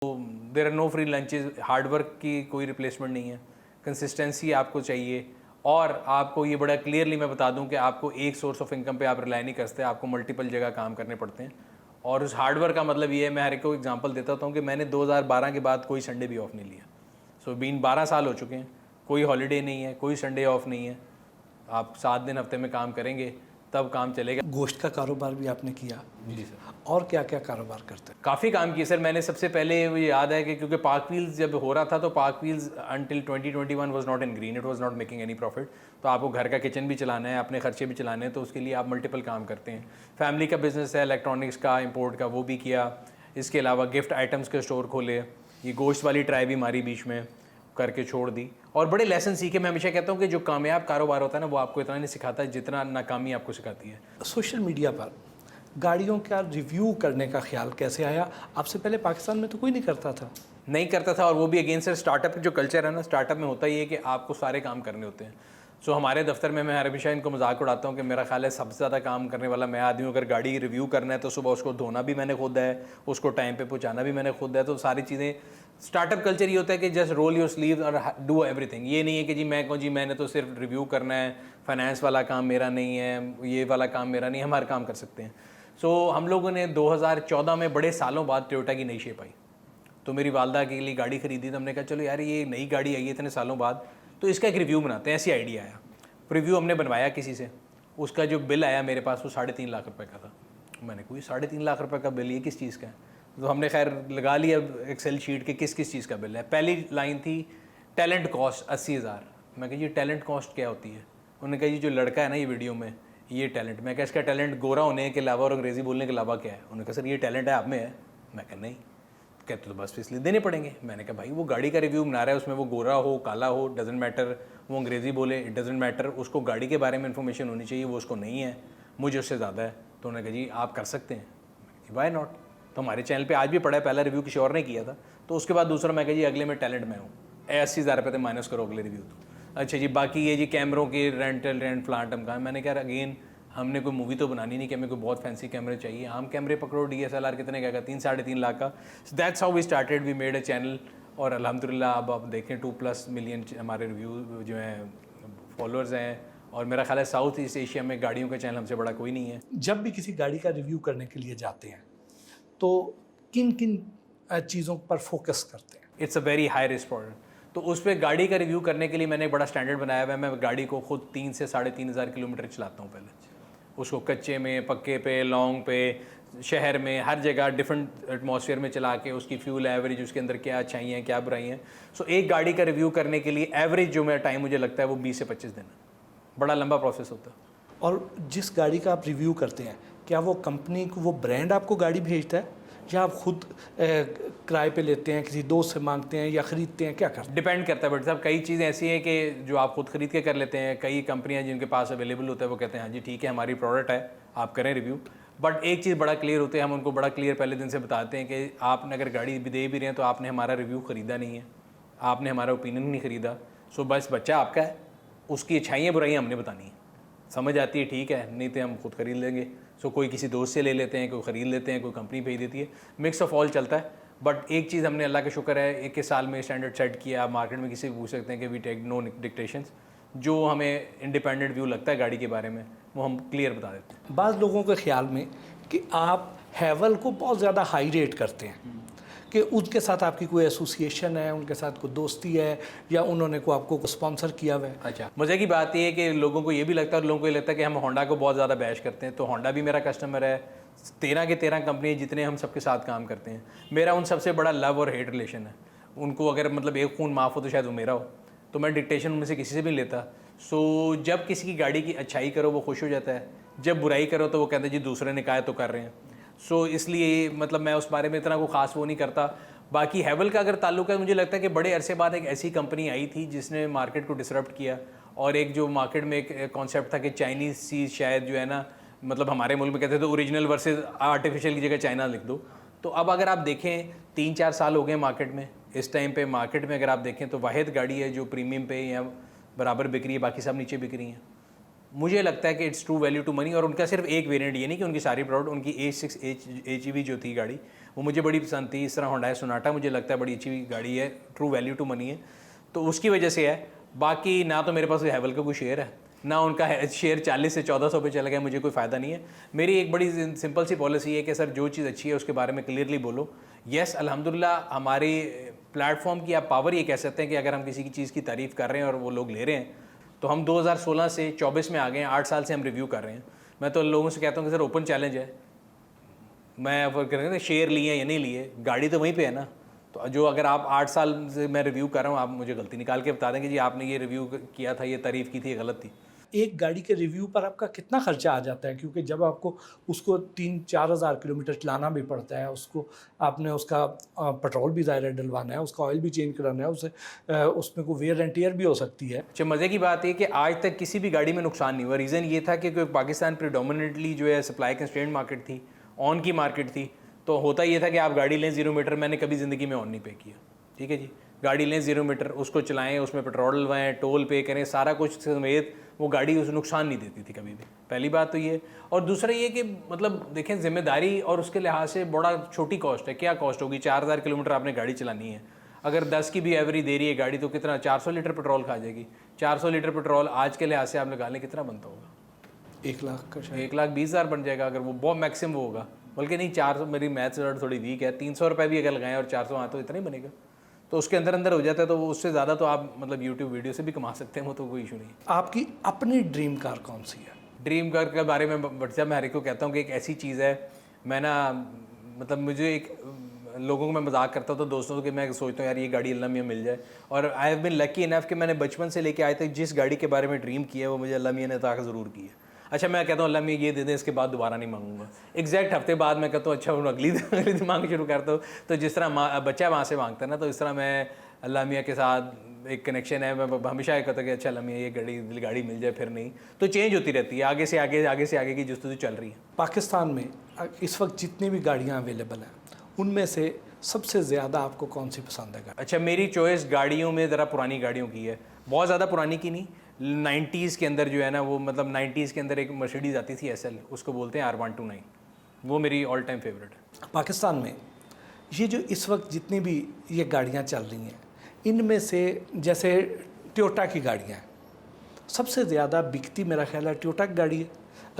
There are no free lunches, hard work की कोई replacement नहीं है, कंसिस्टेंसी आपको चाहिए। और आपको ये बड़ा क्लियरली मैं बता दूं कि आपको एक सोर्स ऑफ इनकम पे आप रिलाई नहीं करते, आपको मल्टीपल जगह काम करने पड़ते हैं। और उस हार्डवर्क का मतलब ये है, मैं हर एक को एग्जांपल देता हूँ कि मैंने 2012 के बाद कोई संडे भी ऑफ नहीं लिया। सो बीन 12 साल हो चुके हैं, कोई हॉलीडे नहीं है, कोई संडे ऑफ नहीं है। आप 7 दिन हफ्ते में काम करेंगे तब काम चलेगा। गोश्त का कारोबार भी आपने किया? जी सर। और क्या क्या कारोबार करते हैं? काफ़ी काम किए सर मैंने। सबसे पहले मुझे याद है कि क्योंकि पार्क व्हील्स जब हो रहा था तो park wheels until 2021 was not in green, it was not making any profit. तो आपको घर का किचन भी चलाना है, अपने खर्चे भी चलाने हैं, तो उसके लिए आप मल्टीपल काम करते हैं। फैमिली का बिजनेस है, इलेक्ट्रॉनिक्स का, इंपोर्ट का, वो भी किया। इसके अलावा गिफ्ट आइटम्स के स्टोर खोले, ये गोश्त वाली ट्राई भी मारी बीच में, करके छोड़ दी। और बड़े लेसन सीखे। मैं हमेशा कहता हूँ कि जो कामयाब कारोबार होता है ना, वो आपको इतना नहीं सिखाता जितना नाकामी आपको सिखाती है। सोशल मीडिया पर गाड़ियों का रिव्यू करने का ख्याल कैसे आया? आपसे पहले पाकिस्तान में तो कोई नहीं करता था। नहीं करता था, और वो भी अगेन सर स्टार्टअप जो कल्चर है ना, स्टार्टअप में होता ही है कि आपको सारे काम करने होते हैं। सो हमारे दफ्तर में मैं हमेशा इनको मजाक उड़ाता हूँ कि मेरा ख्याल है सबसे ज़्यादा काम करने वाला मैं आदमी हूँ। अगर गाड़ी रिव्यू करना है तो सुबह उसको धोना भी मैंने खुद है, उसको टाइम पे पहुँचाना भी मैंने खुद है। तो सारी चीज़ें, स्टार्टअप कल्चर ये होता है कि जस्ट रोल योर स्लीव और डू एवरीथिंग। ये नहीं है कि जी मैं कहूँ जी मैंने तो सिर्फ रिव्यू करना है, फाइनेंस वाला काम मेरा नहीं है, ये वाला काम मेरा नहीं है, हम हर काम कर सकते हैं। सो हम लोगों ने 2014 में बड़े सालों बाद टोयोटा की नई शेप आई, तो मेरी वालदा के लिए गाड़ी खरीदी। तो हमने कहा चलो यार ये नई गाड़ी आई है इतने सालों बाद, तो इसका एक रिव्यू बनाते हैं। ऐसी आइडिया आया, रिव्यू हमने बनवाया किसी से। उसका जो बिल आया मेरे पास वो 3.5 लाख रुपए का था। मैंने कोई 3.5 लाख रुपए का बिल, ये किस चीज़ का है? तो हमने खैर लगा लिया एक्सेल शीट के किस किस चीज़ का बिल है। पहली लाइन थी टैलेंट कॉस्ट 80,000। मैं कहा जी टैलेंट कॉस्ट क्या होती है? उन्होंने कहा जी जो लड़का है ना ये वीडियो में, ये टैलेंट। मैं कहा इसका टैलेंट गोरा होने के अलावा और अंग्रेज़ी बोलने के अलावा क्या है? उन्होंने कहा सर ये टैलेंट है आप में है। मैं कहा नहीं। कहते तो बस इसलिए देने पड़ेंगे। मैंने कहा भाई वो गाड़ी का रिव्यू बना रहा है, उसमें वो गोरा हो काला हो डजेंट मैटर, वो अंग्रेज़ी बोले इट डजेंट मैटर, उसको गाड़ी के बारे में इन्फॉर्मेशन होनी चाहिए, वो उसको नहीं है, मुझे उससे ज़्यादा है। तो उन्होंने कहा जी आप कर सकते हैं। Why not. तो हमारे चैनल पे आज भी पड़ा है, पहला रिव्यू किसी और ने किया था। तो उसके बाद दूसरा मैं कहा जी अगले में टैलेंट मैं हूँ, 80,000 रुपये तो माइनस करो अगले रिव्यू। तो अच्छा जी बाकी ये जी कैमरों की रेंट फ्लांटम का। मैंने कहा अगेन हमने कोई मूवी तो बनानी नहीं कि हमें कोई बहुत फैंसी कैमरे चाहिए। आम कैमरे पकड़ो, DSLR कितने का 3-3.5 लाख का। That's how we started, we made a channel. और अल्हम्दुलिल्लाह अब आप देखें 2+ मिलियन हमारे रिव्यू जो हैं फॉलोअर्स हैं। और मेरा ख्याल है साउथ ईस्ट एशिया में गाड़ियों का चैनल हमसे बड़ा कोई नहीं है। जब भी किसी गाड़ी का रिव्यू करने के लिए जाते हैं तो किन किन चीज़ों पर फोकस करते हैं? It's a very high risk product. तो उस पर गाड़ी का रिव्यू करने के लिए मैंने एक बड़ा स्टैंडर्ड बनाया हुआ है। मैं गाड़ी को खुद 3 से 3,500 किलोमीटर चलाता हूँ पहले, उसको कच्चे में, पक्के पे, लॉन्ग पे, शहर में, हर जगह डिफरेंट एटमॉस्फेयर में चला के उसकी फ्यूल एवरेज, उसके अंदर क्या अच्छाई हैं क्या बुराई हैं। सो एक गाड़ी का रिव्यू करने के लिए एवरेज जो मेरा टाइम मुझे लगता है वो 20 से 25 दिन है। बड़ा लंबा प्रोसेस होता है। और जिस गाड़ी का आप रिव्यू करते हैं, क्या वो कंपनी को, वो ब्रांड आपको गाड़ी भेजता है या आप खुद किराए पे लेते हैं, किसी दोस्त से मांगते हैं या ख़रीदते हैं, क्या करते हैं? डिपेंड करता है बट साहब, कई चीज़ें ऐसी हैं कि जो आप खुद खरीद के कर लेते हैं। कई कंपनियां जिनके पास अवेलेबल होता है वो कहते हैं हाँ जी ठीक है हमारी प्रोडक्ट है आप करें रिव्यू। बट एक चीज़ बड़ा क्लियर होती है, हम उनको बड़ा क्लियर पहले दिन से बताते हैं कि आपने अगर गाड़ी भी दे भी रहे हैं तो आपने हमारा रिव्यू ख़रीदा नहीं है, आपने हमारा ओपिनियन नहीं ख़रीदा। सो बस बच्चा आपका है, उसकी अच्छाइयाँ बुराइयाँ हमने बतानी है। समझ आती है ठीक है, नहीं तो हम खुद ख़रीद लेंगे। सो कोई किसी दोस्त से ले लेते हैं, कोई ख़रीद लेते हैं, कोई कंपनी भेज देती है, मिक्स ऑफ ऑल चलता है। बट एक चीज़ हमने अल्लाह का शुक्र है 1 साल में स्टैंडर्ड सेट किया। आप मार्केट में किसी से पूछ सकते हैं कि वी टेक नो डिक्टेशंस। जो हमें इंडिपेंडेंट व्यू लगता है गाड़ी के बारे में वो हम क्लियर बता देते हैं। बाज़ लोगों के ख्याल में कि आप हैवल को बहुत ज़्यादा हाई रेट करते हैं, कि उसके साथ आपकी कोई एसोसिएशन है, उनके साथ कोई दोस्ती है या उन्होंने को आपको स्पॉन्सर किया हुआ है। अच्छा, मज़े की बात ये है कि लोगों को ये भी लगता है और लोगों को ये लगता है कि हम होंडा को बहुत ज़्यादा बैश करते हैं। तो होंडा भी मेरा कस्टमर है, 13 के 13 कंपनी जितने हम सबके साथ काम करते हैं। मेरा उन सबसे बड़ा लव और हेट रिलेशन है। उनको अगर मतलब एक खून माफ़ हो तो शायद वो मेरा हो, तो मैं डिक्टेशन उनमें से किसी से भी नहीं लेता। सो जब किसी की गाड़ी की अच्छाई करो वो खुश हो जाता है, जब बुराई करो तो वो कहते हैं जी दूसरे ने कहा है तो कर रहे हैं। सो इसलिए मतलब मैं उस बारे में इतना को ख़ास वो नहीं करता। बाकी हैवल का अगर ताल्लुक है, मुझे लगता है कि बड़े अरसे बाद एक ऐसी कंपनी आई थी जिसने मार्केट को डिसरप्ट किया। और एक जो मार्केट में एक कॉन्सेप्ट था कि चाइनीज़ चीज़ शायद जो है ना, मतलब हमारे मुल्क में कहते थे ओरिजिनल वर्सेस आर्टिफिशियल की जगह चाइना लिख दो। तो अब अगर आप देखें 3-4 साल हो गए मार्केट में, इस टाइम पे मार्केट में अगर आप देखें तो वाहिद गाड़ी है जो प्रीमियम पे या बराबर बिक रही है, बाकी सब नीचे बिक रही हैं। मुझे लगता है कि it's true value to money. और उनका सिर्फ एक वेरिएंट, ये नहीं कि उनकी सारी प्रोडक्ट, उनकी H6 जो थी गाड़ी वो मुझे बड़ी पसंद थी। इस तरह होंडा सोनाटा मुझे लगता है बड़ी अच्छी गाड़ी है, ट्रू वैल्यू टू मनी है, तो उसकी वजह से है। बाकी ना तो मेरे पास हैवल का कोई शेयर है, ना उनका शेयर 40 से 1400 पे चला गया, मुझे कोई फ़ायदा नहीं है। मेरी एक बड़ी सिंपल सी पॉलिसी है कि सर जो चीज़ अच्छी है उसके बारे में क्लियरली बोलो। येस अल्हम्दुलिल्लाह हमारी प्लेटफॉर्म की आप पावर ये कह सकते हैं कि अगर हम किसी की चीज़ की तारीफ़ कर रहे हैं और वो लोग ले रहे हैं, तो हम 2016 से 24 में आ गए हैं, 8 साल से हम रिव्यू कर रहे हैं। मैं तो लोगों से कहता हूँ कि सर ओपन चैलेंज है, मैं अब करेंगे शेयर लिए या नहीं लिए, गाड़ी तो वहीं पे है ना। तो जो अगर आप 8 साल से मैं रिव्यू कर रहा हूँ, आप मुझे गलती निकाल के बता देंगे जी आपने ये रिव्यू किया था, ये तारीफ़ की थी, ये गलत थी। एक गाड़ी के रिव्यू पर आपका कितना खर्चा आ जाता है, क्योंकि जब आपको उसको 3-4 हज़ार किलोमीटर चलाना भी पड़ता है, उसको आपने उसका पेट्रोल भी ज़ाहिर है डलवाना है, उसका ऑयल भी चेंज कराना है, उसमें कोई वेयर एंड टियर भी हो सकती है। अच्छा, मज़े की बात है कि आज तक किसी भी गाड़ी में नुकसान नहीं हुआ। रीज़न ये था कि पाकिस्तान प्रीडोमिनेटली जो है सप्लाई कंस्ट्रेंट मार्केट थी, ऑन की मार्केट थी। तो होता ये था कि आप गाड़ी लें 0 मीटर, मैंने कभी ज़िंदगी में ऑन नहीं पे किया, ठीक है जी। गाड़ी लें 0 मीटर, उसको चलाएं, उसमें पेट्रोल डलवाएं, टोल पे करें, सारा कुछ समेत वो गाड़ी उस नुकसान नहीं देती थी कभी भी। पहली बात तो ये। और दूसरा ये कि मतलब देखें जिम्मेदारी और उसके लिहाज से बड़ा छोटी कॉस्ट है। क्या कॉस्ट होगी, 4000 किलोमीटर आपने गाड़ी चलानी है, अगर 10 की भी एवरेज दे रही है गाड़ी तो कितना 400 लीटर पेट्रोल खा जाएगी। 400 लीटर पेट्रोल आज के लिहाज से आप लगा लें कितना बनता होगा, 1 लाख का शायद 1,20,000 बन जाएगा अगर वो बहुत मैक्सिमम होगा। बल्कि नहीं 400, मेरी मैथ्स थोड़ी वीक है, 300 रुपये भी अगर लगाएं और 400 हाँ तो इतना ही बनेगा, तो उसके अंदर अंदर हो जाता है। तो उससे ज़्यादा तो आप मतलब यूट्यूब वीडियो से भी कमा सकते हैं, वो तो कोई इशू नहीं। आपकी अपनी ड्रीम कार कौन सी है? ड्रीम कार के बारे में व्हाट्सएप में हर एक को कहता हूँ कि एक ऐसी चीज़ है, मैं ना मतलब मुझे एक लोगों को मैं मजाक करता हूँ तो दोस्तों के मैं सोचता हूँ यार ये गाड़ी अल्लाह मियाँ मिल जाए। और I have been lucky enough कि मैंने बचपन से लेके आए तक जिस गाड़ी के बारे में ड्रीम किया है वो मुझे अल्लाह मियाँ ने अता ज़रूर की है। अच्छा मैं कहता हूँ अल्लाह मियाँ ये दे दें, इसके बाद दोबारा नहीं मांगूंगा। एग्जैक्ट हफ्ते बाद मैं कहता हूँ अच्छा वो अगली दिन मांग शुरू करता हूँ। तो जिस तरह बच्चा माँ से मांगता है ना, तो इस तरह मैं अल्लाह मियाँ के साथ एक कनेक्शन है। मैं हमेशा ये कहता हूँ कि अच्छा अल्लाह मियाँ ये गाड़ी मिल जाए, फिर नहीं तो चेंज होती रहती है, आगे से आगे की जस्तजू चल रही है। पाकिस्तान में इस वक्त जितनी भी गाड़ियाँ अवेलेबल हैं उनमें से सबसे ज़्यादा आपको कौन सी पसंद है? अच्छा मेरी चॉइस गाड़ियों में ज़रा पुरानी गाड़ियों की है, बहुत ज़्यादा पुरानी की नहीं, 90s के अंदर जो है ना वो मतलब 90s के अंदर एक मर्सिडीज़ आती थी SL, उसको बोलते हैं R129, वो मेरी ऑल टाइम फेवरेट है। पाकिस्तान में ये जो इस वक्त जितनी भी ये गाड़ियाँ चल रही हैं इनमें से जैसे टोयोटा की गाड़ियाँ हैं, सबसे ज़्यादा बिकती मेरा ख्याल है टोयोटा की गाड़ी है।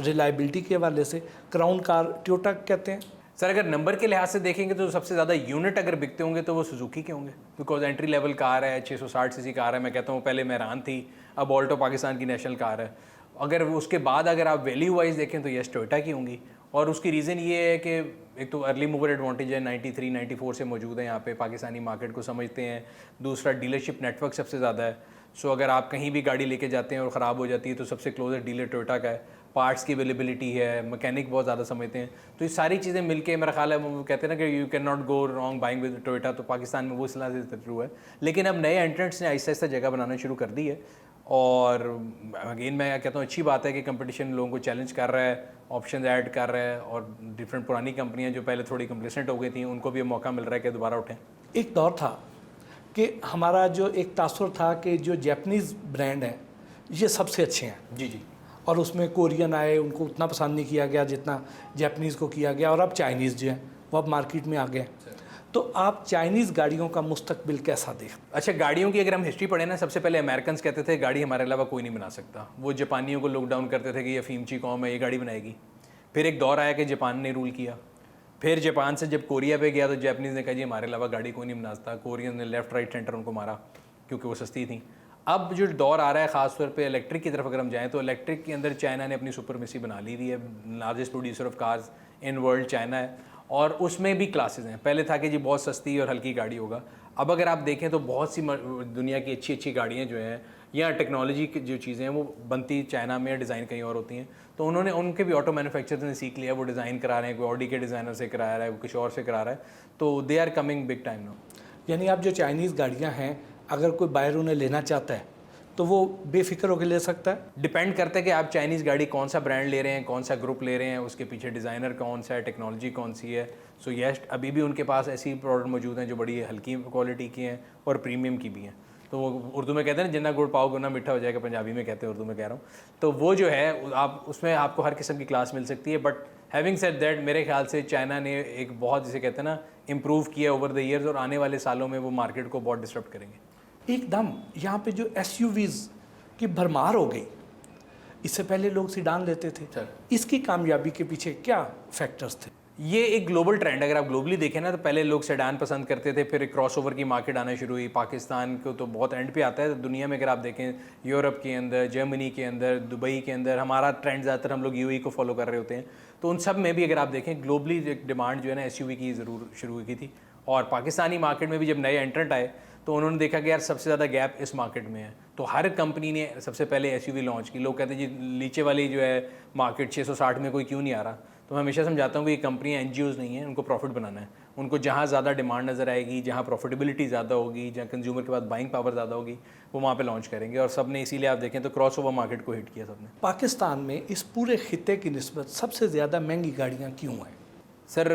रिलायबिलिटी के हवाले से क्राउन कार टोयोटा कहते हैं। सर अगर नंबर के लिहाज से देखेंगे तो सबसे ज़्यादा यूनिट अगर बिकते होंगे तो वो सुजुकी के होंगे, बिकॉज एंट्री लेवल कार है, 660 सीसी कार है। मैं कहता हूँ पहले मेहरान थी, अब ऑल्टो पाकिस्तान की नेशनल कार है। अगर उसके बाद अगर आप वैल्यू वाइज देखें तो यस टोयोटा की होंगी। और उसकी रीज़न ये है कि एक तो अर्ली मूवर एडवांटेज है, 93 94 से मौजूद है यहाँ पे, पाकिस्तानी मार्केट को समझते हैं। दूसरा डीलरशिप नेटवर्क सबसे ज़्यादा है। सो अगर आप कहीं भी गाड़ी लेके जाते हैं और ख़राब हो जाती है तो सबसे क्लोजेस्ट डीलर टोयोटा का है। पार्ट्स की अवेलेबिलिटी है, मैकेनिक बहुत ज़्यादा समझते हैं। तो ये सारी चीज़ें मिलके मेरा ख्याल है वो कहते हैं ना कि you can not go wrong buying with Toyota. तो पाकिस्तान में वो सिलसिला से ट्रू है। लेकिन अब नए एंट्रेंट्स ने आहिस्ता आहिस्ता जगह बनाना शुरू कर दी है। और अगेन मैं कहता हूँ अच्छी बात है कि कंपटीशन लोगों को चैलेंज कर रहा है, ऑप्शन ऐड कर रहा है, और डिफरेंट पुरानी कंपनियां जो पहले थोड़ी कंप्लेसेंट हो गई थी उनको भी मौका मिल रहा है कि दोबारा उठें। एक दौर था कि हमारा जो एक तासुर था कि जो जापानीज़ ब्रांड हैं ये सबसे अच्छे हैं जी जी, और उसमें कोरियन आए, उनको उतना पसंद नहीं किया गया जितना जापानीज़ को किया गया। और अब चाइनीज़ जो हैं वो अब मार्केट में आ गए। तो आप चाइनीज़ गाड़ियों का मुस्तकबिल कैसा देखते? अच्छा गाड़ियों की अगर हम हिस्ट्री पढ़ें ना, सबसे पहले अमेरिकन कहते थे गाड़ी हमारे अलावा कोई नहीं बना सकता। वो जापानियों को लॉकडाउन करते थे कि ये फीमची कौम है, ये गाड़ी बनाएगी। फिर एक दौर आया कि जापान ने रूल किया। फिर जापान से जब कोरिया पे गया तो जापानीज़ ने कहा जी हमारे अलावा गाड़ी कोई नहीं बना सकता। कोरियन ने लेफ्ट राइट सेंटर उनको मारा क्योंकि वो सस्ती थी। अब जो दौर आ रहा है ख़ासतौर पे इलेक्ट्रिक की तरफ अगर हम जाएँ तो इलेक्ट्रिक के अंदर चाइना ने अपनी सुपरमेसी बना ली हुई है। Largest producer of cars in world China है, और उसमें भी क्लासेस हैं। पहले था कि जी बहुत सस्ती और हल्की गाड़ी होगा, अब अगर आप देखें तो बहुत सी दुनिया की अच्छी अच्छी गाड़ियाँ जो हैं या टेक्नोलॉजी की जो चीज़ें हैं वो बनती चाइना में, डिज़ाइन कहीं और होती हैं। तो उन्होंने उनके भी ऑटो मैन्युफैक्चरर्स ने सीख लिया, वो डिज़ाइन करा रहे हैं, कोई ऑडी के डिज़ाइनर से करा रहा है, कोई किसी और से करा रहा है। तो they are coming big time now. यानी आप जो चाइनीज़ गाड़ियाँ हैं अगर कोई बायर उन्हें लेना चाहता है तो वो बेफिक्र होकर ले सकता है? डिपेंड करता है कि आप चाइनीज़ गाड़ी कौन सा ब्रांड ले रहे हैं, कौन सा ग्रुप ले रहे हैं, उसके पीछे डिज़ाइनर कौन सा है, टेक्नोलॉजी कौन सी है। सो यस अभी भी उनके पास ऐसी प्रोडक्ट मौजूद हैं जो बड़ी हल्की क्वालिटी की हैं और प्रीमियम की भी हैं। तो वो उर्दू में कहते हैं ना, जितना गुड़ पाओगे उतना मीठा हो जाएगा, पंजाबी में कहते हैं, उर्दू में कह रहा हूँ। तो वो जो है आप उसमें आपको हर किस्म की क्लास मिल सकती है। बट हैविंग सेड दैट, मेरे ख्याल से चाइना ने एक बहुत, जिसे कहते हैं ना, इम्प्रूव किया ओवर द ईयर्स, और आने वाले सालों में वो मार्केट को बहुत डिस्टर्ब करेंगे। एकदम यहाँ पे जो SUVs की भरमार हो गई, इससे पहले लोग सीडान लेते थे सर, इसकी कामयाबी के पीछे क्या फैक्टर्स थे? ये एक ग्लोबल ट्रेंड, अगर आप ग्लोबली देखें ना, तो पहले लोग सेडान पसंद करते थे, फिर एक क्रॉसओवर की मार्केट आना शुरू हुई। पाकिस्तान को तो बहुत एंड पे आता है, तो दुनिया में अगर आप देखें, यूरोप के अंदर, जर्मनी के अंदर, दुबई के अंदर, हमारा ट्रेंड ज़्यादातर हम लोग UAE को फॉलो कर रहे होते हैं। तो उन सब में भी अगर आप देखें, ग्लोबली एक डिमांड जो है ना SUV की ज़रूर शुरू हुई थी। और पाकिस्तानी मार्केट में भी जब नए एंट्रेंट आए तो उन्होंने देखा कि यार सबसे ज़्यादा गैप इस मार्केट में है, तो हर कंपनी ने सबसे पहले SUV लॉन्च की। लोग कहते हैं जी नीचे वाली जो है मार्केट 660 में कोई क्यों नहीं आ रहा, तो मैं हमेशा समझाता हूँ कि ये कंपनियाँ NGOs नहीं हैं, उनको प्रॉफिट बनाना है। उनको जहाँ ज़्यादा डिमांड नज़र आएगी, जहाँ प्रॉफिटेबिलिटी ज़्यादा होगी, जहाँ कंज्यूमर के पास बाइंग पावर ज़्यादा होगी, वो वहाँ पे लॉन्च करेंगे। और सब ने, इसीलिए आप देखें तो क्रॉस ओवर मार्केट को हिट किया सबने। पाकिस्तान में इस पूरे खित्ते की निस्बत सबसे ज़्यादा महंगी गाड़ियाँ क्यों हैं? सर,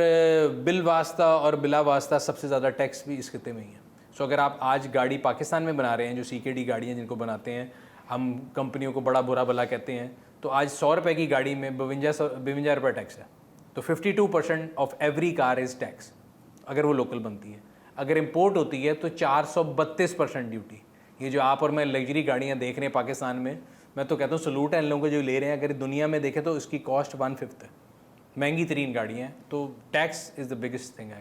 बिल वास्ता और बिला वास्ता सबसे ज़्यादा टैक्स भी इस खित्ते में ही है। सो अगर आप आज गाड़ी पाकिस्तान में बना रहे हैं, जो CKD गाड़ियाँ जिनको बनाते हैं, हम कंपनियों को बड़ा बुरा भला कहते हैं, तो आज 100 रुपये की गाड़ी में 52 रुपये टैक्स है। तो 52% of every car is tax, अगर वो लोकल बनती है। अगर इम्पोर्ट होती है तो 432% ड्यूटी। ये जो आप और मैं लग्जरी गाड़ियाँ देख रहे हैं पाकिस्तान में, मैं तो कहता हूँ सलूट है इन लोगों को जो ले रहे हैं। अगर दुनिया में देखें तो इसकी कॉस्ट 1/5 है, महंगी तरीन गाड़ियाँ हैं। तो tax is the biggest thing है।